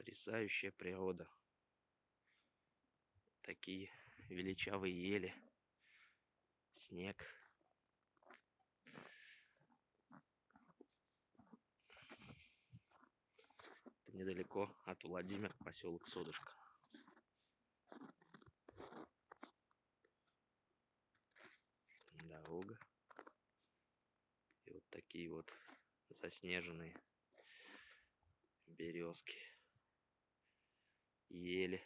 Потрясающая природа. Такие величавые ели, снег. Это недалеко от Владимира, поселок Содышко. Дорога. И вот такие вот заснеженные березки, ели.